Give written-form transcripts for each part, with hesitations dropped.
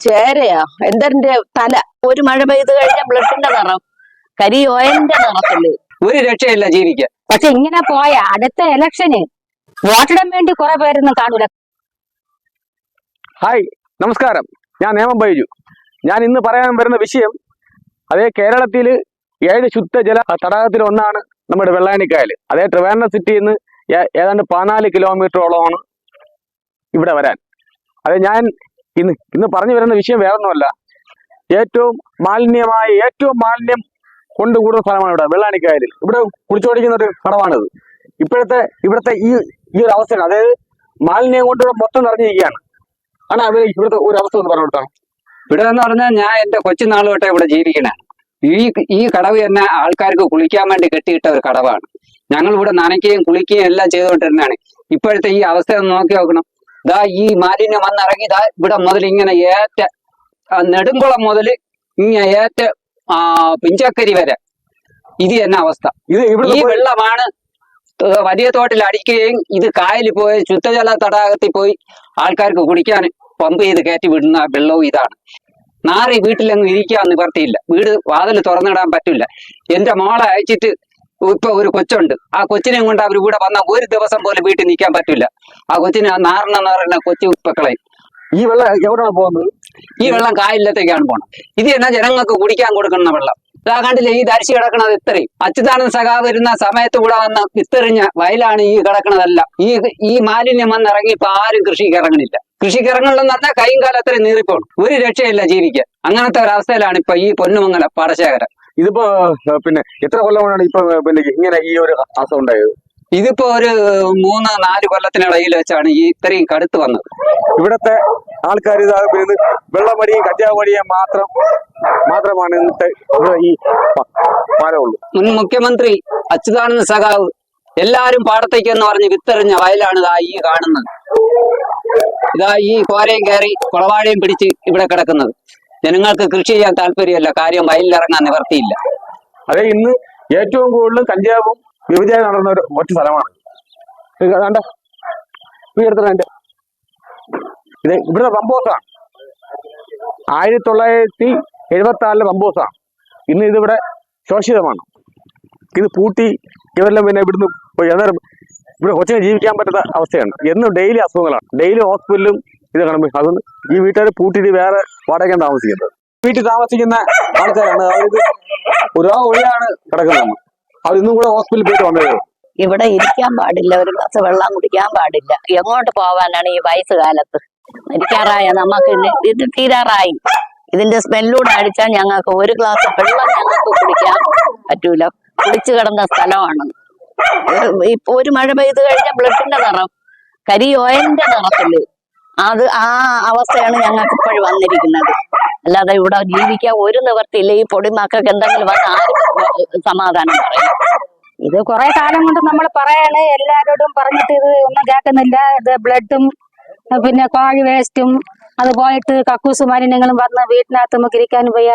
ചേരയാ എന്തെന്റെ തല ഒരു മഴ പെയ്ത് കഴിഞ്ഞ ബ്ലഡിന്റെ നിറം കരിയോയന്റെ നിറത്തില് ഒരു രക്ഷയില്ല ജീവിക്കാൻ. പക്ഷെ ഇങ്ങനെ പോയ അടുത്ത ഇലക്ഷന് വോട്ടിടാൻ വേണ്ടി കുറെ പേരൊന്നും കാണൂല. ഹായ്, നമസ്കാരം. ഞാൻ നേമം ബൈജു. ഞാൻ ഇന്ന് പറയാൻ വരുന്ന വിഷയം അതേ കേരളത്തിൽ 7 ശുദ്ധജല തടാകത്തിൽ ഒന്നാണ് നമ്മുടെ വെള്ളായണിക്കായൽ. അതേ ട്രിവാൻഡ്രം സിറ്റിയിൽ നിന്ന് ഏതാണ്ട് 14 കിലോമീറ്ററോളമാണ് ഇവിടെ വരാൻ. അതെ, ഞാൻ ഇന്ന് പറഞ്ഞു വരുന്ന വിഷയം വേറൊന്നുമല്ല. ഏറ്റവും മാലിന്യം കൊണ്ടുകൂടുന്ന സ്ഥലമാണ് ഇവിടെ വെള്ളായണിക്കായൽ. ഇവിടെ കുളിച്ചോടിക്കുന്ന ഒരു കടവാണിത്. ഇവിടുത്തെ ഈ ഒരു അവസ്ഥയാണ്. അതായത് മാലിന്യം കൊണ്ട് ഇവിടെ മൊത്തം നിറഞ്ഞിരിക്കുകയാണ്. ഇവിടുത്തെ ഒരു അവസ്ഥ ഒന്ന് പറഞ്ഞു കൊടുക്കാം. ഇവിടെ എന്ന് പറഞ്ഞാൽ ഞാൻ എന്റെ കൊച്ചുനാൾ തൊട്ടേ ഇവിടെ ജീവിക്കണേ. ഈ കടവ് തന്നെ ആൾക്കാർക്ക് കുളിക്കാൻ വേണ്ടി കെട്ടിയിട്ട ഒരു കടവാണ്. ഞങ്ങൾ ഇവിടെ നനയ്ക്കുകയും കുളിക്കുകയും എല്ലാം ചെയ്തുകൊണ്ടിരുന്നതാണ്. ഇപ്പോഴത്തെ ഈ അവസ്ഥ ഒന്ന് നോക്കി നോക്കണം. ദാ ഈ മാലിന്യം വന്നിറങ്ങി ഇവിടെ മുതൽ ഇങ്ങനെ നെടുങ്കുളം മുതൽ ഇങ്ങനെ പിഞ്ചക്കരി വരെ ഇത് തന്നെ അവസ്ഥ. ഈ വെള്ളമാണ് വലിയ തോട്ടിൽ അടിക്കുകയും ഇത് കായലിൽ പോയി ശുദ്ധജല തടാകത്തിൽ പോയി ആൾക്കാർക്ക് കുടിക്കാൻ പമ്പ് ചെയ്ത് കയറ്റി വിടുന്ന വെള്ളവും ഇതാണ്. നാറി വീട്ടിലൊന്നും ഇരിക്കാൻ നിവർത്തിയില്ല. വീട് വാതിൽ തുറന്നിടാൻ പറ്റില്ല. എന്റെ മോളെ അയച്ചിട്ട് ഇപ്പൊ ഒരു കൊച്ചുണ്ട്. ആ കൊച്ചിനെയും കൊണ്ട് അവർ ഇവിടെ വന്നാൽ ഒരു ദിവസം പോലും വീട്ടിൽ നിൽക്കാൻ പറ്റില്ല. ആ കൊച്ചിനെ നാറിന കൊച്ചു മക്കളെ. ഈ വെള്ളം എവിടെയാണ് പോകുന്നത്? ഈ വെള്ളം കായലിലത്തേക്കാണ് പോണം. ഇത് തന്നെ ജനങ്ങൾക്ക് കുടിക്കാൻ കൊടുക്കുന്ന വെള്ളം. ഇതാ കണ്ടില്ലേ ഈ ധരിച്ചു കിടക്കണത് ഇത്രയും. അച്യുതാനന്ദ സഖാവ് വരുന്ന സമയത്ത് കൂടെ വന്ന് വിത്തെറിഞ്ഞ വയലാണ് ഈ കിടക്കണതെല്ലാം. ഈ മാലിന്യം വന്നിറങ്ങി ഇപ്പൊ ആരും കൃഷിക്ക് ഇറങ്ങണില്ല. കൃഷിക്ക് ഇറങ്ങണമെന്ന് പറഞ്ഞാൽ കൈയും കാലത്രയും നീറിപ്പോണം. ഒരു രക്ഷയില്ല ജീവിക്കാൻ. അങ്ങനത്തെ ഒരു അവസ്ഥയിലാണ് ഇപ്പൊ ഈ പൊന്നുമംഗലം പാടശേഖരം. ഇതിപ്പോ പിന്നെ എത്ര കൊല്ലമാണ് ഇപ്പൊ ഇങ്ങനെ ഈ ഒരു അവസ്ഥ ഉണ്ടായത്? ഇതിപ്പോ ഒരു 3-4 കൊല്ലത്തിനിടയിൽ വെച്ചാണ് ഈ ഇത്രയും കടുത്ത് വന്നത്. ഇവിടത്തെ ആൾക്കാർ വെള്ളമടിയും കഞ്ചാവ് മടിയും മാത്രമാണ് ഇന്നത്തെ ഈ പാലമുള്ളൂ. മുൻ മുഖ്യമന്ത്രി അച്യുതാനന്ദ സഖാവ് എല്ലാരും പാടത്തേക്ക് എന്ന് പറഞ്ഞ് വിത്തെറിഞ്ഞ വയലാണ് ഇതാ ഈ കാണുന്നത്. ഇതാ ഈ കോരയും കയറി കുളവാഴയും പിടിച്ച് ഇവിടെ കിടക്കുന്നത്. ജനങ്ങൾക്ക് കൃഷി ചെയ്യാൻ താല്പര്യമല്ല. കാര്യം വയലിലിറങ്ങാൻ നിവർത്തിയില്ല. അതെ, ഇന്ന് ഏറ്റവും കൂടുതൽ കഞ്ചാവും വ്യഭിചാരം നടന്ന ഒരു ഒറ്റ സ്ഥലമാണ്. ഇത് ഇവിടുത്തെ പമ്പോസാണ്. 1974 പമ്പോസാണ്. ഇന്ന് ഇതിവിടെ ശോഷിതമാണ്. ഇത് പൂട്ടി ഇവരെല്ലാം പിന്നെ ഇവിടുന്ന് പോയി. അന്നേരം ഇവിടെ കൊച്ചിനെ ജീവിക്കാൻ പറ്റാത്ത അവസ്ഥയാണ്. എന്നും ഡെയിലി അസുഖങ്ങളാണ്. ഡെയിലി ഹോസ്പിറ്റലും ഇത് കാണുമ്പോൾ അതുകൊണ്ട് ഈ വീട്ടുകാർ പൂട്ടിയിട്ട് വേറെ വാടകയ്ക്കാണ് താമസിക്കുന്നത്. വീട്ടിൽ താമസിക്കുന്ന ആൾക്കാരാണ്. അവർക്ക് ഒരു ഒഴിയാണ് കിടക്കുന്നത്. അവർ ഇന്നും കൂടെ ഹോസ്പിറ്റലിൽ പോയിട്ട് വന്നത്. ഇവിടെ ഇരിക്കാൻ പാടില്ല, ഒരു ഗ്ലാസ് വെള്ളം കുടിക്കാൻ പാടില്ല. എങ്ങോട്ട് പോവാനാണ് ഈ വയസ്സുകാലത്ത്? മരിക്കാറായ നമുക്ക് ഇത് തീരാറായി. ഇതിന്റെ സ്മെല്ലൂടെ അടിച്ചാൽ ഞങ്ങൾക്ക് ഒരു ഗ്ലാസ് വെള്ളം ഞങ്ങൾക്ക് കുടിക്കാൻ പറ്റൂല. കുളിച്ചു കിടന്ന സ്ഥലമാണ്. ഇപ്പൊ ഒരു മഴ പെയ്ത് കഴിഞ്ഞ ബ്ലഡിന്റെ നിറം കരിയോയന്റെ നിറത്തില് ആ അവസ്ഥയാണ് ഞങ്ങൾക്ക് ഇപ്പോഴും വന്നിരിക്കുന്നത്. അല്ലാതെ ഇവിടെ ജീവിക്കാൻ ഒരു നിവർത്തിയില്ല. ഈ പൊടിമക്കൾക്ക് എന്തെങ്കിലും വന്ന് ആരും സമാധാനം പറയും. ഇത് കുറെ കാലം കൊണ്ട് നമ്മൾ പറയാണ്, എല്ലാരോടും പറഞ്ഞിട്ട് ഇത് ഒന്നും കേൾക്കുന്നില്ല. ഇത് ബ്ലഡും പിന്നെ കോഴി വേസ്റ്റും അത് പോയിട്ട് കക്കൂസ് മാലിന്യങ്ങളും വന്ന് വീട്ടിനകത്ത് നമുക്ക് ഇരിക്കാനും വയ്യ,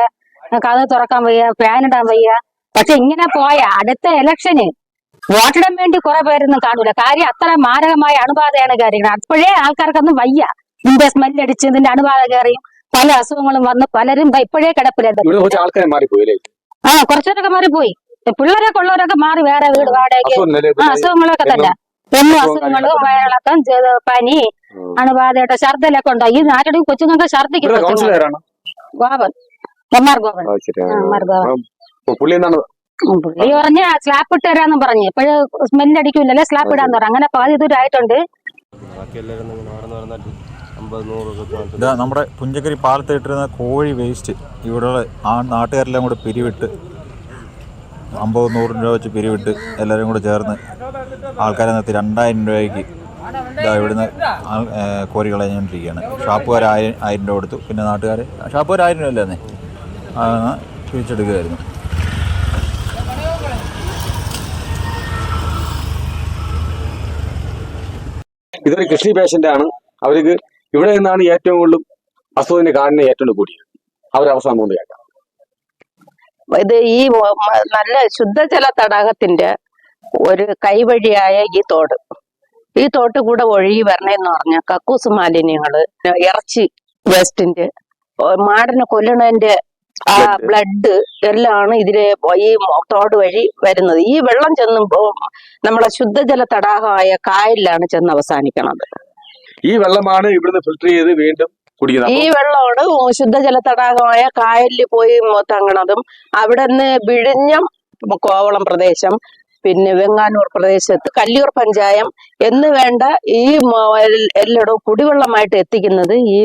കഥ തുറക്കാൻ വയ്യ, ഫാനിടാൻ വയ്യ. പക്ഷെ ഇങ്ങനെ പോയ അടുത്ത ഇലക്ഷന് വോട്ടിടാൻ വേണ്ടി കുറെ പേരൊന്നും കാണൂല. കാര്യം അത്ര മാരകമായ അണുബാധയാണ് കയറിയത്. അപ്പോഴേ ആൾക്കാർക്കൊന്നും വയ്യ. ഇതിന്റെ സ്മെല്ലടിച്ച് ഇതിന്റെ അണുബാധ കയറിയും പല അസുഖങ്ങളും വന്ന് പലരും ഇപ്പോഴേ കിടപ്പിലുണ്ട്. കുറച്ചവരൊക്കെ മാറിപ്പോയി. പിള്ളേരൊക്കെ ഉള്ളവരൊക്കെ മാറി വേറെ വീട് വാടകയ്ക്ക്. അസുഖങ്ങളൊക്കെ തന്നെ. എന്നും അസുഖങ്ങളും വയറിളക്കം, പനി, അണുബാധയുടെ ഛർദ്ദലൊക്കെ ഉണ്ടാവും. ഈ നാട്ടിൽ കൊച്ചുങ്ങൾക്ക് ഛർദ്ദിക്കും. ഗോപൻ, പുള്ളി പറഞ്ഞ സ്ലാപ്പ് ഇട്ട് തരാന്ന് പറഞ്ഞു. ഇപ്പോഴും സ്മെല്ലടിക്കൂലല്ലേ, സ്ലാപ്പ് ഇടാന്ന് പറഞ്ഞു. അങ്ങനെ പാതി ദൂരമായിട്ടുണ്ട്. ഇതാ നമ്മുടെ പുഞ്ചക്കരി പാലത്ത് ഇട്ടിരുന്ന കോഴി വേസ്റ്റ് ഇവിടെ ആ നാട്ടുകാരെല്ലാം കൂടെ പിരിവിട്ട് 50-100 രൂപ വെച്ച് പിരിവിട്ട് എല്ലാവരും കൂടെ ചേർന്ന് ആൾക്കാരെ നിർത്തി 2000 രൂപയ്ക്ക് ഇതാ ഇവിടുന്ന് കോരി കളഞ്ഞുകൊണ്ടിരിക്കുകയാണ്. ഷാപ്പുകാർ 1000 രൂപ കൊടുത്തു. പിന്നെ നാട്ടുകാർ ഷാപ്പുകാർ 1000 രൂപ അല്ലേ തിരിച്ചെടുക്കുകയായിരുന്നു. ഇതൊരു കൃഷി പേഷ്യന്റ് ആണ്. അവർക്ക് ഇവിടെ നിന്നാണ് ഏറ്റവും കൂടുതൽ അസുഖത്തിന്റെ കാരണം ഏറ്റവും കൂടിയത്. അവരവസാനം കൊണ്ട് കേൾക്കാം. ഇത് ഈ നല്ല ശുദ്ധജല തടാകത്തിന്റെ ഒരു കൈവഴിയായ ഈ തോട്ട് കൂടെ ഒഴുകി വരണേന്ന് പറഞ്ഞ കക്കൂസ് മാലിന്യങ്ങള്, ഇറച്ചി വേസ്റ്റിന്റെ മാടിനെ കൊല്ലണതിന്റെ ആ ബ്ലഡ് എല്ലാമാണ് ഇതിലെ ഈ തോട് വഴി വരുന്നത്. ഈ വെള്ളം ചെന്നുമ്പോ നമ്മളെ ശുദ്ധജല തടാകമായ കായലിലാണ് ചെന്ന് അവസാനിക്കണത്. ഈ വെള്ളമാണ് ഇവിടുന്ന് ഫിൽട്ടർ ചെയ്ത് വീണ്ടും കുടിക്കുന്നത്. ഈ വെള്ളമാണ് ശുദ്ധജല തടാകമായ കായലിൽ പോയി തങ്ങണതും അവിടെ നിന്ന് വിഴിഞ്ഞം, കോവളം പ്രദേശം, പിന്നെ വെങ്ങാനൂർ പ്രദേശത്ത്, കല്ലിയൂർ പഞ്ചായം എന്ന് വേണ്ട ഈ എല്ലായിടവും കുടിവെള്ളമായിട്ട് എത്തിക്കുന്നത് ഈ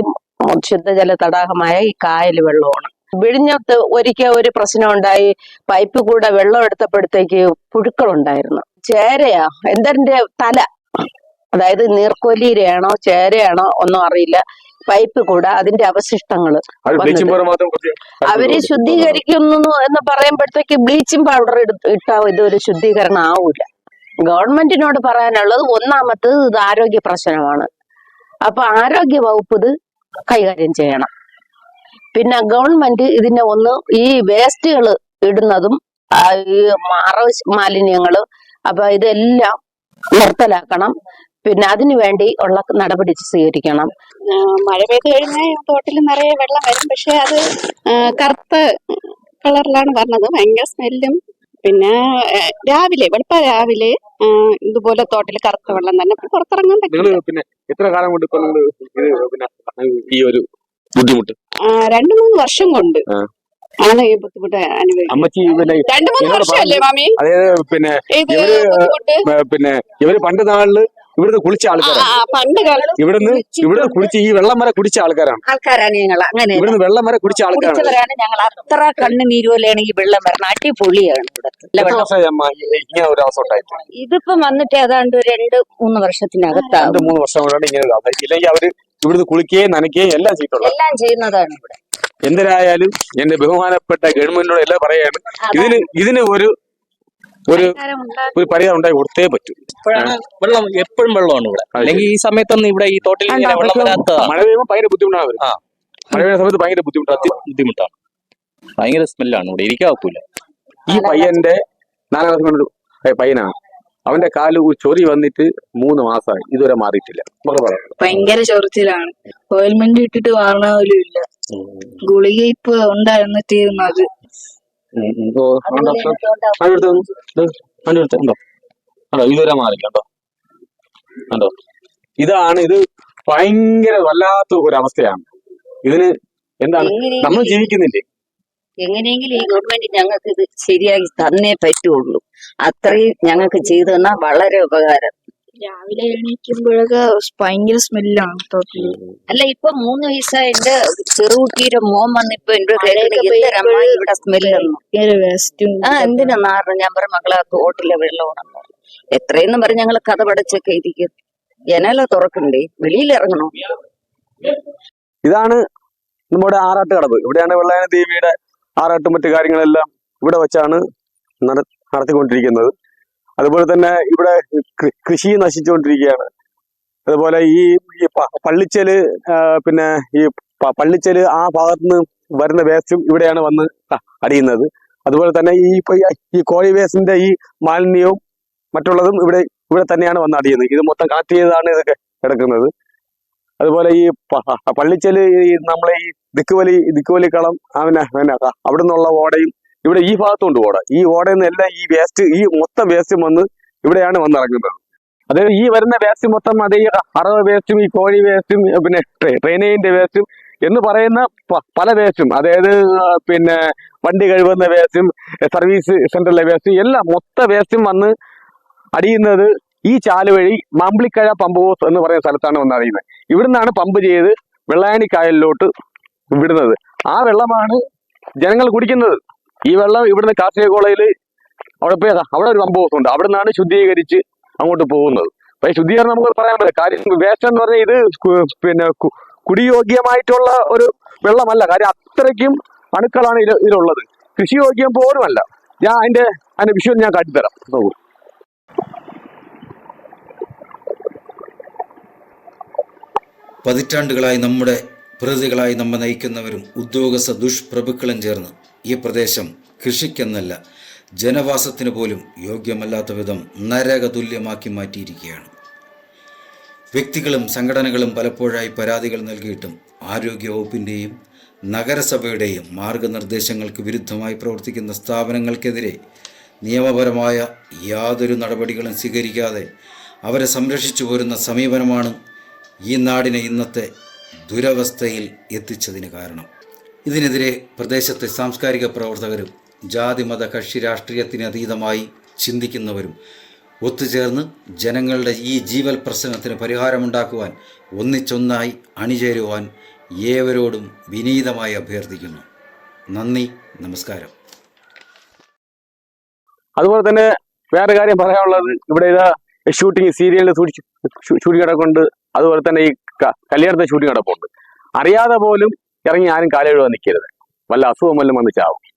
ശുദ്ധജല തടാകമായ ഈ കായൽ വെള്ളമാണ്. വിഴിഞ്ഞത്ത് ഒരിക്കൽ ഒരു പ്രശ്നം ഉണ്ടായി. പൈപ്പ് കൂടെ വെള്ളം എടുത്തപ്പോഴത്തേക്ക് പുഴുക്കളുണ്ടായിരുന്നു. ചേരയാ എന്തതിന്റെ തല, അതായത് നീർക്കോലിയിലാണോ ചേരയാണോ ഒന്നും അറിയില്ല, പൈപ്പ് കൂടെ അതിന്റെ അവശിഷ്ടങ്ങള് അവര് ശുദ്ധീകരിക്കുന്നു എന്ന് പറയുമ്പോഴത്തേക്ക് ബ്ലീച്ചിങ് പൗഡർ ഇട്ടാ ഇതൊരു ശുദ്ധീകരണം ആവൂല. ഗവൺമെന്റിനോട് പറയാനുള്ളത് ഒന്നാമത്തത് ഇത് ആരോഗ്യ പ്രശ്നമാണ്. അപ്പൊ ആരോഗ്യ വകുപ്പ് ഇത് കൈകാര്യം ചെയ്യണം. പിന്നെ ഗവൺമെന്റ് ഇതിനെ ഈ വേസ്റ്റുകൾ ഇടുന്നതും ഈ അറവ് മാലിന്യങ്ങള് അപ്പൊ ഇതെല്ലാം നിർത്തലാക്കണം. പിന്നെ അതിനു വേണ്ടി ഉള്ള നടപടി സ്വീകരിക്കണം. മഴ പെയ്ത് കഴിഞ്ഞാൽ തോട്ടിൽ നിറയെ വെള്ളം വരും. പക്ഷെ അത് കറുത്ത കളറിലാണ് പറഞ്ഞത്. ഭയങ്കര സ്മെല്ലും. പിന്നെ വെളുപ്പ രാവിലെ ഇതുപോലെ തോട്ടിൽ കറുത്ത വെള്ളം തന്നെ പുറത്തിറങ്ങാൻ പറ്റില്ല. പിന്നെ എത്ര കാലം കൊണ്ട് ഈ ഒരു ബുദ്ധിമുട്ട്? 2-3 വർഷം കൊണ്ട് ആണ് ഈ ബുദ്ധിമുട്ട് അനുഭവിക്കുന്നത്. 2-3 വർഷമല്ലേ മാമി? അതായത് പിന്നെ ഇവര് പണ്ട് നാളില് ഇവിടുന്ന് കുളിച്ച ആൾക്കാരാണ്. ഇവിടുന്ന് കുളിച്ച് ഈ വെള്ളം വരെ കുടിച്ച ആൾക്കാരാണ് ഞങ്ങൾ. അങ്ങനെ ഇവിടുന്ന് വെള്ളം വരെ കുടിച്ച ആൾക്കാരാണ് ഞങ്ങൾ. അത്ര കണ്ണുനീരുപോലെയാണ് ഈ വെള്ളം വരണം. അടിപൊളിയാണ് ഇവിടുത്തെ. ഇങ്ങനെ ഒരു അവസ്ഥ ഉണ്ടായിട്ട് ഇതിപ്പം വന്നിട്ട് ഏതാണ്ട് 2-3 വർഷത്തിനകത്താണ്. 2-3 വർഷം കൊണ്ടാണ് ഇങ്ങനെ. ഇല്ലെങ്കിൽ അവര് ഇവിടുന്ന് കുളിക്കുകയും നനയ്ക്കുകയും എല്ലാം ചെയ്തിട്ടുള്ളത്. എല്ലാം ചെയ്യുന്നതാണ് ഇവിടെ. എന്തിനായാലും എന്റെ ബഹുമാനപ്പെട്ട ഗവൺമെന്റിനോട് എല്ലാം പറയാണ്, ഇതിന് ഒരു പരിഹാരം ഉണ്ടായി കൊടുത്തേ പറ്റൂ. വെള്ളം എപ്പോഴും വെള്ളമാണ് ഇവിടെ. അല്ലെങ്കിൽ ഈ സമയത്തൊന്നും ഇവിടെ ഈ തോട്ടിൽ വെള്ളം വരാത്ത. മഴ പെയ്യുമ്പോൾ ഭയങ്കര ബുദ്ധിമുട്ടാണ്. മഴ പെയ്യുന്ന സമയത്ത് ഭയങ്കര ബുദ്ധിമുട്ടാണ്. ഭയങ്കര സ്മെല്ലാണ് ഇവിടെ. ഇരിക്കാൻ ഒക്കില്ല. ഈ പയ്യന്റെ 4 വർഷം കൊണ്ട് പയ്യനാണ്. അവന്റെ കാല് ചൊറി വന്നിട്ട് 3 മാസമായി, ഇതുവരെ മാറിയിട്ടില്ല. ഭയങ്കര ചൊറിച്ചിലാണ്. ഓയിൽമെന്റ് ഇട്ടിട്ട് മാറണ പോലും ഇല്ല. ഗുളിക ഇപ്പൊ ഉണ്ടായിരുന്നു തീർന്നത്. ഇതുവരെ മാറിക്കണ്ടോ? ഇത് ഭയങ്കര വല്ലാത്ത ഒരു അവസ്ഥയാണ്. ഇതിന് എന്താണ് നമ്മൾ ജീവിക്കുന്നില്ലേ? എങ്ങനെയെങ്കിലും ഈ ഗവൺമെന്റ് ഞങ്ങൾക്ക് ഇത് ശരിയാക്കി തന്നേ പറ്റുള്ളൂ. അത്രയും ഞങ്ങൾക്ക് ചെയ്തു തന്നാൽ വളരെ ഉപകാരം. രാവിലെ എണീക്കുമ്പോഴൊക്കെ ഭയങ്കര സ്മെല്ലാണ് തോട്ടിൽ. അല്ല, ഇപ്പൊ 3 വയസ്സായ എന്റെ ചെറുകുട്ടിയുടെ മോൻ വന്നിപ്പോ എന്റെ ഇവിടെ സ്മെല്ലൊന്നും എന്തിനാ നാറിന്. ഞാൻ പറഞ്ഞ മക്കളെ തോട്ടിലെ വെള്ളമാണെന്ന് പറഞ്ഞു. എത്രയെന്ന് പറഞ്ഞ് ഞങ്ങള് കഥ പടച്ചൊക്കെ ഇരിക്കും. ജനല തുറക്കണ്ടേ, വെളിയിലിറങ്ങണോ? ഇതാണ് നമ്മുടെ ആറാട്ടുകടവ്. ഇവിടെയാണ് വെള്ളായണി ദേവിയുടെ ആറാട്ടും മറ്റു കാര്യങ്ങളെല്ലാം ഇവിടെ വെച്ചാണ് നടത്തിക്കൊണ്ടിരിക്കുന്നത്. അതുപോലെ തന്നെ ഇവിടെ കൃഷി നശിച്ചുകൊണ്ടിരിക്കുകയാണ്. അതുപോലെ ഈ പള്ളിച്ചല്, പിന്നെ ഈ പള്ളിച്ചല് ആ ഭാഗത്തുനിന്ന് വരുന്ന വേസ്റ്റും ഇവിടെയാണ് വന്ന് അടിയുന്നത്. അതുപോലെ തന്നെ ഈ കോഴി വേസ്റ്റിന്റെ ഈ മാലിന്യവും മറ്റുള്ളതും ഇവിടെ തന്നെയാണ് വന്ന് അടിയുന്നത്. ഇത് മൊത്തം കണക്ട് ചെയ്താണ് ഇതൊക്കെ കിടക്കുന്നത്. അതുപോലെ ഈ പള്ളിച്ചല് നമ്മളെ ഈ ദിക്കുവലി കളം അവിടെ നിന്നുള്ള ഓടയും ഇവിടെ ഈ ഭാഗത്തുണ്ട് ഓട. ഈ ഓടയിൽ നിന്ന് എല്ലാം ഈ വേസ്റ്റ്, ഈ മൊത്തം വേസ്റ്റും വന്ന് ഇവിടെയാണ് വന്നിറങ്ങുന്നത്. അതായത് ഈ വരുന്ന വേസ്റ്റ് മൊത്തം അതേ അറവ് വേസ്റ്റും ഈ കോഴി വേസ്റ്റും പിന്നെ ട്രെയിനിന്റെ വേസ്റ്റും എന്ന് പറയുന്ന പല വേസ്റ്റും, അതായത് പിന്നെ വണ്ടി കഴുകുന്ന വേസ്റ്റും സർവീസ് സെന്ററിലെ വേസ്റ്റും എല്ലാം മൊത്ത വേസ്റ്റും വന്ന് അടിയുന്നത് ഈ ചാല് വഴി മാമ്പിളിക്കഴ പമ്പ് ഹൗസ് എന്ന് പറയുന്ന സ്ഥലത്താണ് വന്ന് അറിയുന്നത്. ഇവിടുന്നാണ് പമ്പ് ചെയ്ത് വെള്ളായണി കായലിലോട്ട് വിടുന്നത്. ആ വെള്ളമാണ് ജനങ്ങൾ കുടിക്കുന്നത്. ഈ വെള്ളം ഇവിടുന്ന് കാസർഗോളയിൽ അവിടെ ഒരു പമ്പ് ഹൗസ് ഉണ്ട്. അവിടെ നിന്നാണ് ശുദ്ധീകരിച്ച് അങ്ങോട്ട് പോകുന്നത്. അപ്പൊ ഈ ശുദ്ധീകരണം നമുക്ക് പറയാൻ പറ്റില്ല. കാര്യം വേസ്റ്റ് എന്ന് പറഞ്ഞാൽ ഇത് പിന്നെ കുടിയോഗ്യമായിട്ടുള്ള ഒരു വെള്ളമല്ല. കാര്യം അത്രയ്ക്കും അണുക്കളാണ് ഇതിലുള്ളത്. കൃഷിയോഗ്യം പോലുമല്ല. ഞാൻ അതിന്റെ വിഷയം ഞാൻ കാട്ടിത്തരാം. നോക്കൂ. പതിറ്റാണ്ടുകളായി നമ്മുടെ പ്രതികളായി നമ്മെ നയിക്കുന്നവരും ഉദ്യോഗസ്ഥ ദുഷ്പ്രഭുക്കളും ചേർന്ന് ഈ പ്രദേശം കൃഷിക്കെന്നല്ല ജനവാസത്തിന് പോലും യോഗ്യമല്ലാത്ത വിധം നരകതുല്യമാക്കി മാറ്റിയിരിക്കുകയാണ്. വ്യക്തികളും സംഘടനകളും പലപ്പോഴായി പരാതികൾ നൽകിയിട്ടും ആരോഗ്യവകുപ്പിൻ്റെയും നഗരസഭയുടെയും മാർഗനിർദ്ദേശങ്ങൾക്ക് വിരുദ്ധമായി പ്രവർത്തിക്കുന്ന സ്ഥാപനങ്ങൾക്കെതിരെ നിയമപരമായ യാതൊരു നടപടികളും സ്വീകരിക്കാതെ അവരെ സംരക്ഷിച്ചു പോരുന്ന സമീപനമാണ് ഈ നാടിനെ ഇന്നത്തെ ദുരവസ്ഥയിൽ എത്തിച്ചതിന് കാരണം. ഇതിനെതിരെ പ്രദേശത്തെ സാംസ്കാരിക പ്രവർത്തകരും ജാതി മത കക്ഷി രാഷ്ട്രീയത്തിന് അതീതമായി ചിന്തിക്കുന്നവരും ഒത്തുചേർന്ന് ജനങ്ങളുടെ ഈ ജീവൽ പ്രശ്നത്തിന് പരിഹാരമുണ്ടാക്കുവാൻ ഒന്നിച്ചൊന്നായി അണിചേരുവാൻ ഏവരോടും വിനീതമായി അഭ്യർത്ഥിക്കുന്നു. നന്ദി, നമസ്കാരം. അതുപോലെ തന്നെ വേറെ കാര്യം പറയാനുള്ളത്, ഇവിടെ ഇതാ ഷൂട്ടിങ് സീരിയലിൽ ഷൂട്ടിങ് കിടക്കുന്നുണ്ട്. അതുപോലെ തന്നെ ഈ കല്യാണത്തെ ഷൂട്ടിങ് കിടപ്പുണ്ട്. അറിയാതെ പോലും ഇറങ്ങി ആരും കാലെഴുതാൻ നിൽക്കരുത്. വല്ല അസുഖം വല്ലതും വന്ന് ചാവും.